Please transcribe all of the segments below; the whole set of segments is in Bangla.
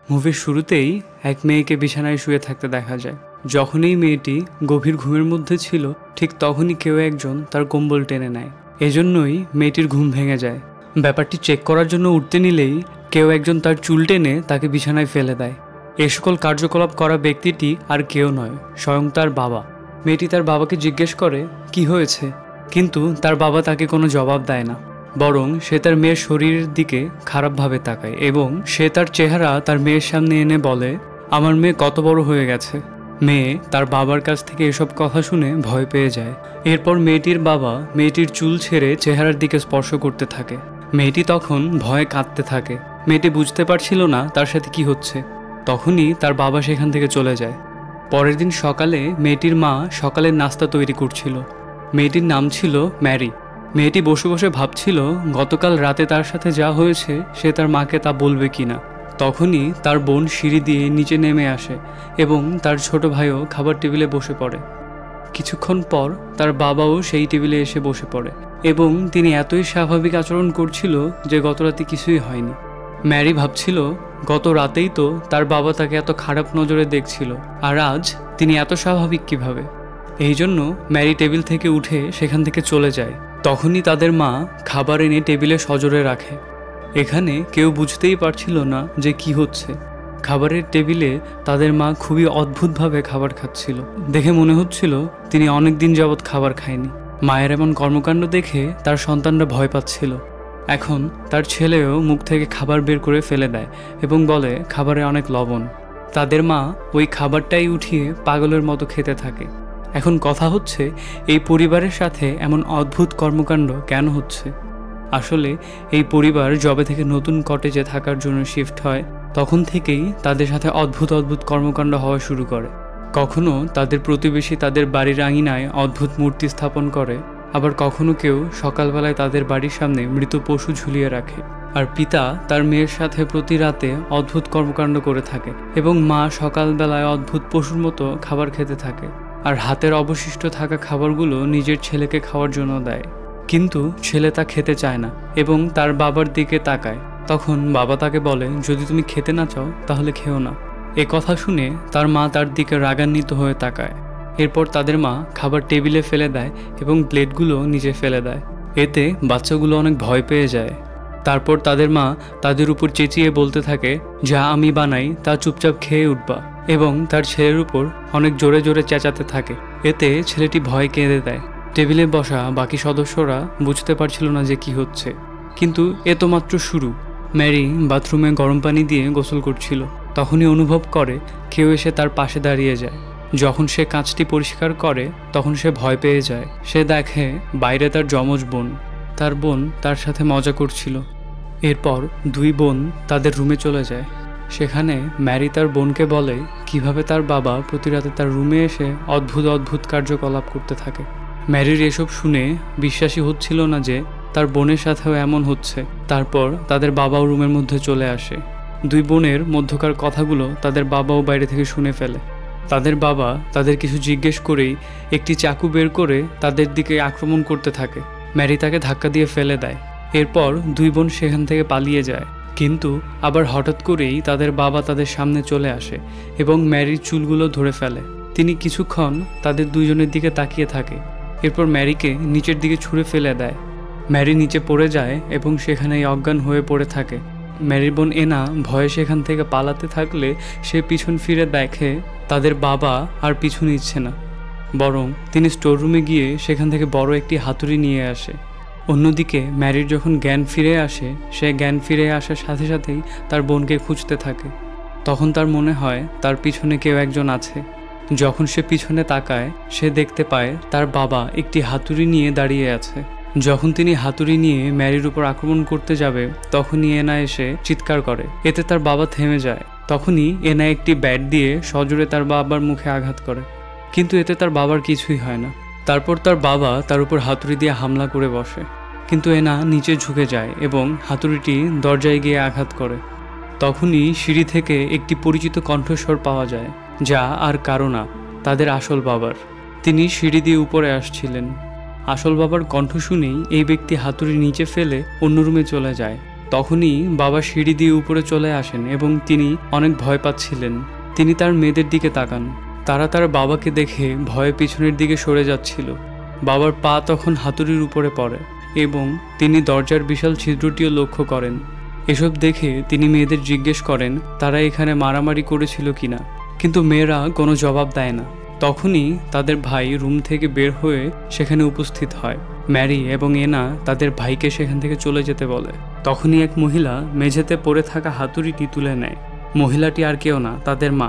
মুভির শুরুতেই এক মেয়েকে বিছানায় শুয়ে থাকতে দেখা যায়। যখনই মেয়েটি গভীর ঘুমের মধ্যে ছিল ঠিক তখনই কেউ একজন তার কম্বল টেনে নেয়। এজন্যই মেয়েটির ঘুম ভেঙে যায়। ব্যাপারটি চেক করার জন্য উঠতে নিলেই কেউ একজন তার চুল টেনে তাকে বিছানায় ফেলে দেয়। এ সকল কার্যকলাপ করা ব্যক্তিটি আর কেউ নয়, স্বয়ং তার বাবা। মেয়েটি তার বাবাকে জিজ্ঞেস করে কি হয়েছে, কিন্তু তার বাবা তাকে কোনো জবাব দেয় না, বরং সে তার মেয়ের শরীরের দিকে খারাপভাবে তাকায় এবং সে তার চেহারা তার মেয়ের সামনে এনে বলে, আমার মেয়ে কত বড় হয়ে গেছে। মেয়ে তার বাবার কাছ থেকে এসব কথা শুনে ভয় পেয়ে যায়। এরপর মেয়েটির বাবা মেয়েটির চুল ছেড়ে চেহারার দিকে স্পর্শ করতে থাকে। মেয়েটি তখন ভয়ে কাঁদতে থাকে। মেয়েটি বুঝতে পারছিল না তার সাথে কি হচ্ছে। তখনই তার বাবা সেখান থেকে চলে যায়। পরের দিন সকালে মেয়েটির মা সকালের নাস্তা তৈরি করছিল। মেয়েটির নাম ছিল ম্যারি। মেয়েটি বসে বসে ভাবছিল গতকাল রাতে তার সাথে যা হয়েছে সে তার মাকে তা বলবে কিনা। তখনই তার বোন সিঁড়ি দিয়ে নিচে নেমে আসে এবং তার ছোট ভাইও খাবার টেবিলে বসে পড়ে। কিছুক্ষণ পর তার বাবাও সেই টেবিলে এসে বসে পড়ে এবং তিনি এতই স্বাভাবিক আচরণ করছিল যে গত রাতে কিছুই হয়নি। ম্যারি ভাবছিল গত রাতেই তো তার বাবা তাকে এত খারাপ নজরে দেখছিল, আর আজ তিনি এত স্বাভাবিক কিভাবে। এই জন্য ম্যারি টেবিল থেকে উঠে সেখান থেকে চলে যায়। তখনই তাদের মা খাবার এনে টেবিলে সজোরে রাখে। এখানে কেউ বুঝতেই পারছিল না যে কি হচ্ছে। খাবারের টেবিলে তাদের মা খুবই অদ্ভুতভাবে খাবার খাচ্ছিল। দেখে মনে হচ্ছিল তিনি অনেক দিন যাবৎ খাবার খায়নি। মায়ের এমন কর্মকাণ্ড দেখে তার সন্তানরা ভয় পাচ্ছিল। এখন তার ছেলেও মুখ থেকে খাবার বের করে ফেলে দেয় এবং বলে খাবারে অনেক লবণ। তাদের মা ওই খাবারটাই উঠিয়ে পাগলের মতো খেতে থাকে। এখন কথা হচ্ছে এই পরিবারের সাথে এমন অদ্ভুত কর্মকাণ্ড কেন হচ্ছে। আসলে এই পরিবার যবে থেকে নতুন কটেজে থাকার জন্য শিফট হয় তখন থেকেই তাদের সাথে অদ্ভুত অদ্ভুত কর্মকাণ্ড হওয়া শুরু করে। কখনো তাদের প্রতিবেশী তাদের বাড়ির আঙিনায় অদ্ভুত মূর্তি স্থাপন করে, আবার কখনো কেউ সকালবেলায় তাদের বাড়ির সামনে মৃত পশু ঝুলিয়ে রাখে। আর পিতা তার মেয়ের সাথে প্রতি রাতে অদ্ভুত কর্মকাণ্ড করে থাকে এবং মা সকালবেলায় অদ্ভুত পশুর মতো খাবার খেতে থাকে আর হাতের অবশিষ্ট থাকা খাবারগুলো নিজের ছেলেকে খাওয়ার জন্য দেয়। কিন্তু ছেলে তা খেতে চায় না এবং তার বাবার দিকে তাকায়। তখন বাবা তাকে বলে, যদি তুমি খেতে না চাও তাহলে খেও না। এ কথা শুনে তার মা তার দিকে রাগান্বিত হয়ে তাকায়। এরপর তাদের মা খাবার টেবিলে ফেলে দেয় এবং প্লেটগুলো নিচে ফেলে দেয়। এতে বাচ্চাগুলো অনেক ভয় পেয়ে যায়। তারপর তাদের মা তাদের উপর চেঁচিয়ে বলতে থাকে, যা আমি বানাই তা চুপচাপ খেয়ে উঠবা, এবং তার ছেলের উপর অনেক জোরে জোরে চেঁচাতে থাকে। এতে ছেলেটি ভয় কেঁদে দেয়। টেবিলে বসা বাকি সদস্যরা বুঝতে পারছিল না যে কি হচ্ছে, কিন্তু এ তো মাত্র শুরু। ম্যারি বাথরুমে গরম পানি দিয়ে গোসল করছিল। তখনই অনুভব করে কেউ এসে তার পাশে দাঁড়িয়ে যায়। যখন সে কাঁচটি পরিষ্কার করে তখন সে ভয় পেয়ে যায়। সে দেখে বাইরে তার যমজ বোন। তার বোন তার সাথে মজা করছিল। এরপর দুই বোন তাদের রুমে চলে যায়। সেখানে ম্যারি তার বোনকে বলে কিভাবে তার বাবা প্রতি রাতে তার রুমে এসে অদ্ভুত অদ্ভুত কার্যকলাপ করতে থাকে। ম্যারির এসব শুনে বিশ্বাসই হচ্ছিল না যে তার বোনের সাথেও এমন হচ্ছে। তারপর তাদের বাবাও রুমের মধ্যে চলে আসে। দুই বোনের মধ্যকার কথাগুলো তাদের বাবাও বাইরে থেকে শুনে ফেলে। তাদের বাবা তাদের কিছু জিজ্ঞেস করেই একটি চাকু বের করে তাদের দিকে আক্রমণ করতে থাকে। ম্যারি তাকে ধাক্কা দিয়ে ফেলে দেয়। এরপর দুই বোন সেখান থেকে পালিয়ে যায়। কিন্তু আবার হঠাৎ করেই তাদের বাবা তাদের সামনে চলে আসে এবং ম্যারির চুলগুলো ধরে ফেলে। তিনি কিছুক্ষণ তাদের দুইজনের দিকে তাকিয়ে থাকে। এরপর ম্যারিকে নিচের দিকে ছুঁড়ে ফেলে দেয়। ম্যারি নিচে পড়ে যায় এবং সেখানেই অজ্ঞান হয়ে পড়ে থাকে। ম্যারির বোন এনা ভয়ে সেখান থেকে পালাতে থাকলে সে পিছন ফিরে দেখে তাদের বাবা আর পিছু নিচ্ছে না, বরং তিনি স্টোররুমে গিয়ে সেখান থেকে বড় একটি হাতুড়ি নিয়ে আসে। অন্যদিকে ম্যারির যখন জ্ঞান ফিরে আসে, সে জ্ঞান ফিরে আসার সাথে সাথেই তার বোনকে খুঁজতে থাকে। তখন তার মনে হয় তার পিছনে কেউ একজন আছে। যখন সে পিছনে তাকায় সে দেখতে পায় তার বাবা একটি হাতুড়ি নিয়ে দাঁড়িয়ে আছে। যখন তিনি হাতুড়ি নিয়ে ম্যারির উপর আক্রমণ করতে যাবে তখনই এনা এসে চিৎকার করে। এতে তার বাবা থেমে যায়। তখনই এনা একটি ব্যাট দিয়ে সজোরে তার বাবার মুখে আঘাত করে, কিন্তু এতে তার বাবার কিছুই হয় না। তারপর তার বাবা তার উপর হাতুড়ি দিয়ে হামলা করে বসে, কিন্তু এনা নিচে ঝুঁকে যায় এবং হাতুড়িটি দরজায় গিয়ে আঘাত করে। তখনই সিঁড়ি থেকে একটি পরিচিত কণ্ঠস্বর পাওয়া যায়, যা আর কারো না, তাদের আসল বাবার। তিনি সিঁড়ি দিয়ে উপরে আসছিলেন। আসল বাবার কণ্ঠ শুনেই এই ব্যক্তি হাতুড়ি নিচে ফেলে অন্য রুমে চলে যায়। তখনই বাবা সিঁড়ি দিয়ে উপরে চলে আসেন এবং তিনি অনেক ভয় পাচ্ছিলেন। তিনি তার মেয়েদের দিকে তাকান। তারা তার বাবাকে দেখে ভয়ে পিছনের দিকে সরে যাচ্ছিল। বাবার পা তখন হাতুড়ির উপরে পড়ে এবং তিনি দরজার বিশাল ছিদ্রটিও লক্ষ্য করেন। এসব দেখে তিনি মেয়েদের জিজ্ঞেস করেন তারা এখানে মারামারি করেছিল কিনা, কিন্তু মেয়েরা কোনো জবাব দেয় না। তখনই তাদের ভাই রুম থেকে বের হয়ে সেখানে উপস্থিত হয়। ম্যারি এবং এনা তাদের ভাইকে সেখান থেকে চলে যেতে বলে। তখনই এক মহিলা মেঝেতে পড়ে থাকা হাতুড়িটি তুলে নেয়। মহিলাটি আর কেউ না, তাদের মা।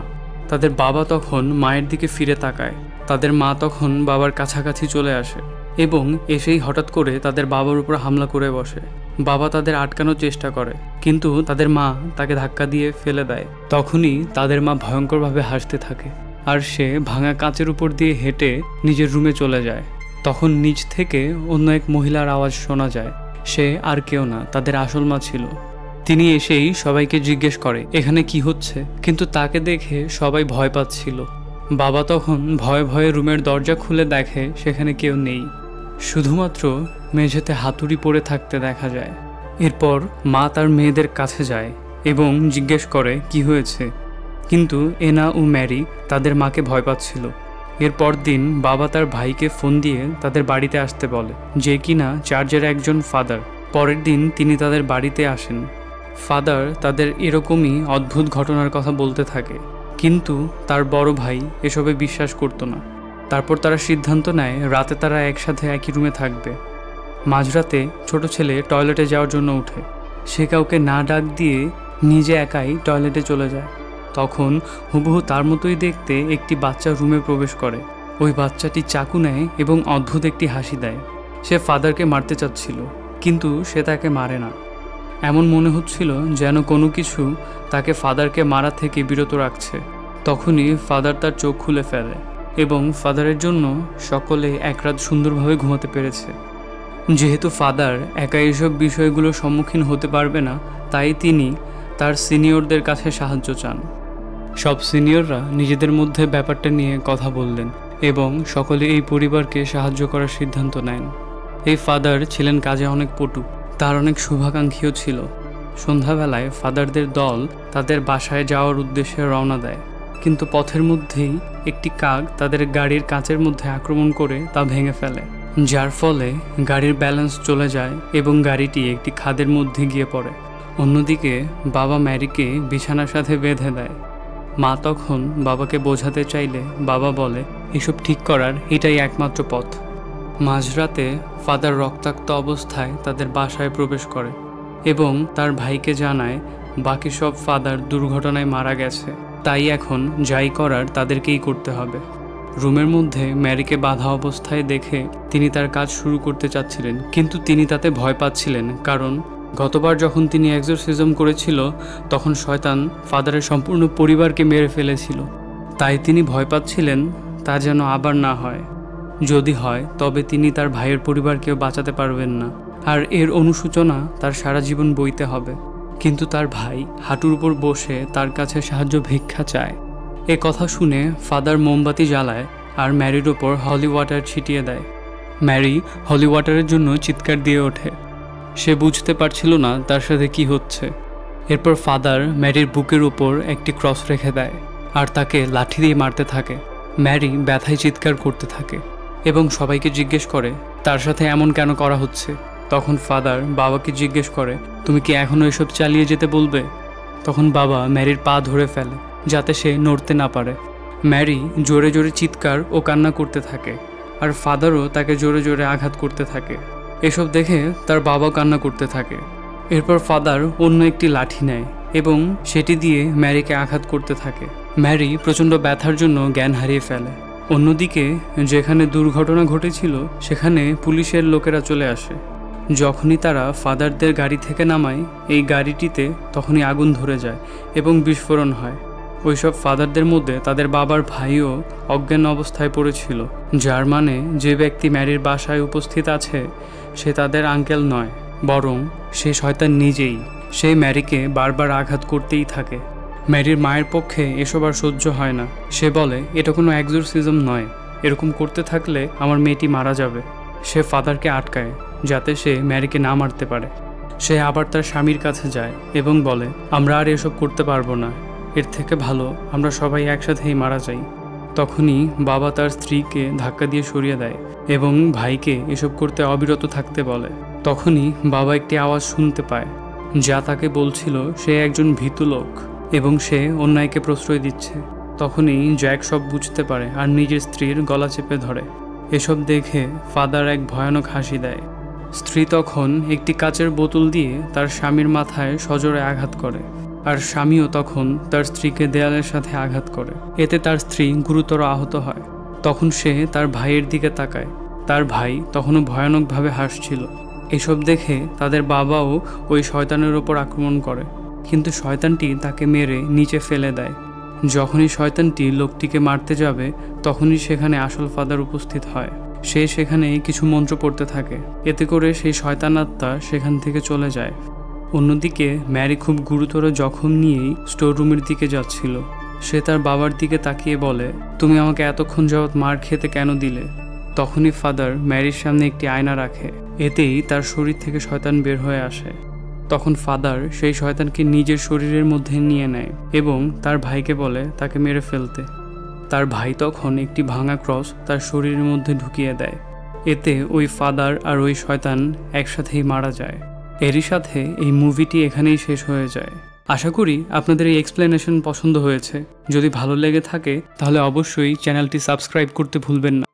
তাদের বাবা তখন মায়ের দিকে ফিরে তাকায়। তাদের মা তখন বাবার কাছাকাছি চলে আসে এবং এসেই হঠাৎ করে তাদের বাবার উপর হামলা করে বসে। বাবা তাদের আটকানোর চেষ্টা করে, কিন্তু তাদের মা তাকে ধাক্কা দিয়ে ফেলে দেয়। তখনই তাদের মা ভয়ঙ্করভাবে হাসতে থাকে আর সে ভাঙা কাঁচের উপর দিয়ে হেঁটে নিজের রুমে চলে যায়। তখন নিচ থেকে অন্য এক মহিলার আওয়াজ শোনা যায়। সে আর কেউ না, তাদের আসল মা ছিল। তিনি এসেই সবাইকে জিজ্ঞেস করে এখানে কি হচ্ছে, কিন্তু তাকে দেখে সবাই ভয় পাচ্ছিল। বাবা তখন ভয়ে ভয়ে রুমের দরজা খুলে দেখে সেখানে কেউ নেই, শুধুমাত্র মেঝেতে হাতুড়ি পড়ে থাকতে দেখা যায়। এরপর মা তার মেয়েদের কাছে যায় এবং জিজ্ঞেস করে কি হয়েছে, কিন্তু এনা ও ম্যারি তাদের মাকে ভয় পাচ্ছিল। এরপর দিন বাবা তার ভাইকে ফোন দিয়ে তাদের বাড়িতে আসতে বলে, যে কিনা চার্চের একজন ফাদার। পরের দিন তিনি তাদের বাড়িতে আসেন। ফাদার তাদের এরকমই অদ্ভুত ঘটনার কথা বলতে থাকে, কিন্তু তার বড় ভাই এসবে বিশ্বাস করতো না। তারপর তারা সিদ্ধান্ত নেয় রাতে তারা একসাথে একই রুমে থাকবে। মাঝরাতে ছোট ছেলে টয়লেটে যাওয়ার জন্য উঠে। সে কাউকে না ডাক দিয়ে নিজে একাই টয়লেটে চলে যায়। তখন হুবহু তার মতোই দেখতে একটি বাচ্চা রুমে প্রবেশ করে। ওই বাচ্চাটি চাকু নেয় এবং অদ্ভুত একটি হাসি দেয়। সে ফাদারকে মারতে চাচ্ছিল, কিন্তু সে তাকে মারে না। এমন মনে হচ্ছিল যেন কোনো কিছু তাকে ফাদারকে মারা থেকে বিরত রাখছে। তখনই ফাদার তার চোখ খুলে ফেলে এবং ফাদারের জন্য সকলে এক রাত সুন্দরভাবে ঘুমাতে পেরেছে। যেহেতু ফাদার একা এইসব বিষয়গুলোর সম্মুখীন হতে পারবে না, তাই তিনি তার সিনিয়রদের কাছে সাহায্য চান। সব সিনিয়ররা নিজেদের মধ্যে ব্যাপারটা নিয়ে কথা বললেন এবং সকলে এই পরিবারকে সাহায্য করার সিদ্ধান্ত নেন। এই ফাদার ছিলেন কাজে অনেক পটু, তার অনেক শুভাকাঙ্ক্ষীও ছিল। সন্ধ্যাবেলায় ফাদারদের দল তাদের বাসায় যাওয়ার উদ্দেশ্যে রওনা দেয়, কিন্তু পথের মধ্যেই একটি কাক তাদের গাড়ির কাঁচের মধ্যে আক্রমণ করে তা ভেঙে ফেলে, যার ফলে গাড়ির ব্যালেন্স চলে যায় এবং গাড়িটি একটি খাদের মধ্যে গিয়ে পড়ে। অন্যদিকে বাবা ম্যারিকে বিছানার সাথে বেঁধে দেয়। মা তখন বাবাকে বোঝাতে চাইলে বাবা বলে এসব ঠিক করার এটাই একমাত্র পথ। মাঝরাতে ফাদার রক্তাক্ত অবস্থায় তাদের বাসায় প্রবেশ করে এবং তার ভাইকে জানায় বাকি সব ফাদার দুর্ঘটনায় মারা গেছে, তাই এখন যাই করার তাদেরকেই করতে হবে। রুমের মধ্যে ম্যারিকে বাঁধা অবস্থায় দেখে তিনি তার কাজ শুরু করতে চাচ্ছিলেন, কিন্তু তিনি তাতে ভয় পাচ্ছিলেন, কারণ গতবার যখন তিনি এক্সোরসিজম করেছিল তখন শয়তান ফাদারের সম্পূর্ণ পরিবারকে মেরে ফেলেছিল। তাই তিনি ভয় পাচ্ছিলেন তা যেন আবার না হয়। যদি হয় তবে তিনি তার ভাইয়ের পরিবারকেও বাঁচাতে পারবেন না, আর এর অনুশোচনা তার সারা জীবন বইতে হবে। কিন্তু তার ভাই হাঁটুর উপর বসে তার কাছে সাহায্য ভিক্ষা চায়। এ কথা শুনে ফাদার মোমবাতি জ্বালায় আর ম্যারির ওপর হলি ওয়াটার ছিটিয়ে দেয়। ম্যারি হলি ওয়াটারের জন্য চিৎকার দিয়ে ওঠে। সে বুঝতে পারছিল না তার সাথে কি হচ্ছে। এরপর ফাদার ম্যারির বুকের উপর একটি ক্রস রেখে দেয় আর তাকে লাঠি দিয়ে মারতে থাকে। ম্যারি ব্যথায় চিৎকার করতে থাকে এবং সবাইকে জিজ্ঞেস করে তার সাথে এমন কেন করা হচ্ছে। তখন ফাদার বাবাকে জিজ্ঞেস করে তুমি কি এখনও এসব চালিয়ে যেতে বলবে? তখন বাবা ম্যারির পা ধরে ফেলে যাতে সে নড়তে না পারে। ম্যারি জোরে জোরে চিৎকার ও কান্না করতে থাকে আর ফাদারও তাকে জোরে জোরে আঘাত করতে থাকে। এসব দেখে তার বাবা কান্না করতে থাকে। এরপর ফাদার অন্য একটি লাঠি নেয় এবং সেটি দিয়ে ম্যারিকে আঘাত করতে থাকে। ম্যারি প্রচণ্ড ব্যথার জন্য জ্ঞান হারিয়ে ফেলে। অন্যদিকে যেখানে দুর্ঘটনা ঘটেছিল সেখানে পুলিশের লোকেরা চলে আসে। যখনই তারা ফাদারদের গাড়ি থেকে নামায় এই গাড়িটিতে তখনই আগুন ধরে যায় এবং বিস্ফোরণ হয়। ওইসব ফাদারদের মধ্যে তাদের বাবার ভাইও অজ্ঞান অবস্থায় পড়েছিল, যার মানে যে ব্যক্তি ম্যারির বাসায় উপস্থিত আছে সে তাদের আঙ্কেল নয়, বরং সে শয়তান নিজেই। সে ম্যারিকে বারবার আঘাত করতেই থাকে। ম্যারির মায়ের পক্ষে এসব আর সহ্য হয় না। সে বলে এটা কোনো এক্সোরসিজম নয়, এরকম করতে থাকলে আমার মেয়েটি মারা যাবে। সে ফাদারকে আটকায় যাতে সে ম্যারিকে না মারতে পারে। সে আবার তার স্বামীর কাছে যায় এবং বলে, আমরা আর এসব করতে পারবো না, এর থেকে ভালো আমরা সবাই একসাথেই মারা যাই। তখনই বাবা তার স্ত্রীকে ধাক্কা দিয়ে সরিয়ে দেয় এবং ভাইকে এসব করতে অবিরত থাকতে বলে। তখনই বাবা একটি আওয়াজ শুনতে পায় যা তাকে বলছিল সে একজন ভীতু লোক এবং সে অন্যায়কে প্রশ্রয় দিচ্ছে। তখনই জ্যাক সব বুঝতে পারে আর নিজের স্ত্রীর গলা চেপে ধরে। এসব দেখে ফাদার এক ভয়ানক হাসি দেয়। স্ত্রী তখন একটি কাচের বোতল দিয়ে তার স্বামীর মাথায় সজোরে আঘাত করে, আর স্বামীও তখন তার স্ত্রীকে দেয়ালের সাথে আঘাত করে। এতে তার স্ত্রী গুরুতর আহত হয়। তখন সে তার ভাইয়ের দিকে তাকায়। তার ভাই তখনও ভয়ানকভাবে হাসছিল। এসব দেখে তাদের বাবাও ওই শয়তানের ওপর আক্রমণ করে, কিন্তু শয়তানটি তাকে মেরে নিচে ফেলে দেয়। যখনই শয়তানটি লোকটিকে মারতে যাবে তখনই সেখানে আসল ফাদার উপস্থিত হয়। সে সেখানে কিছু মন্ত্র পড়তে থাকে, এতে করে সেই শয়তান আত্মা সেখান থেকে চলে যায়। অন্যদিকে ম্যারি খুব গুরুতর জখম নিয়েই স্টোর রুমের দিকে যাচ্ছিল। সে তার বাবার দিকে তাকিয়ে বলে, তুমি আমাকে এতক্ষণ যাবৎ মার খেতে কেন দিলে? তখনই ফাদার ম্যারির সামনে একটি আয়না রাখে, এতেই তার শরীর থেকে শয়তান বের হয়ে আসে। তখন ফাদার সেই শয়তানকে নিজের শরীরের মধ্যে নিয়ে নেয় এবং তার ভাইকে বলে তাকে মেরে ফেলতে। তার ভাই তখন একটি ভাঙা ক্রস তার শরীরের মধ্যে ঢুকিয়ে দেয়। এতে ওই ফাদার আর ওই শয়তান একসাথেই মারা যায়। এরই সাথে এই মুভিটি এখানেই শেষ হয়ে যায়। আশা করি আপনাদের এই এক্সপ্লেনেশন পছন্দ হয়েছে। যদি ভালো লেগে থাকে তাহলে অবশ্যই চ্যানেলটি সাবস্ক্রাইব করতে ভুলবেন না।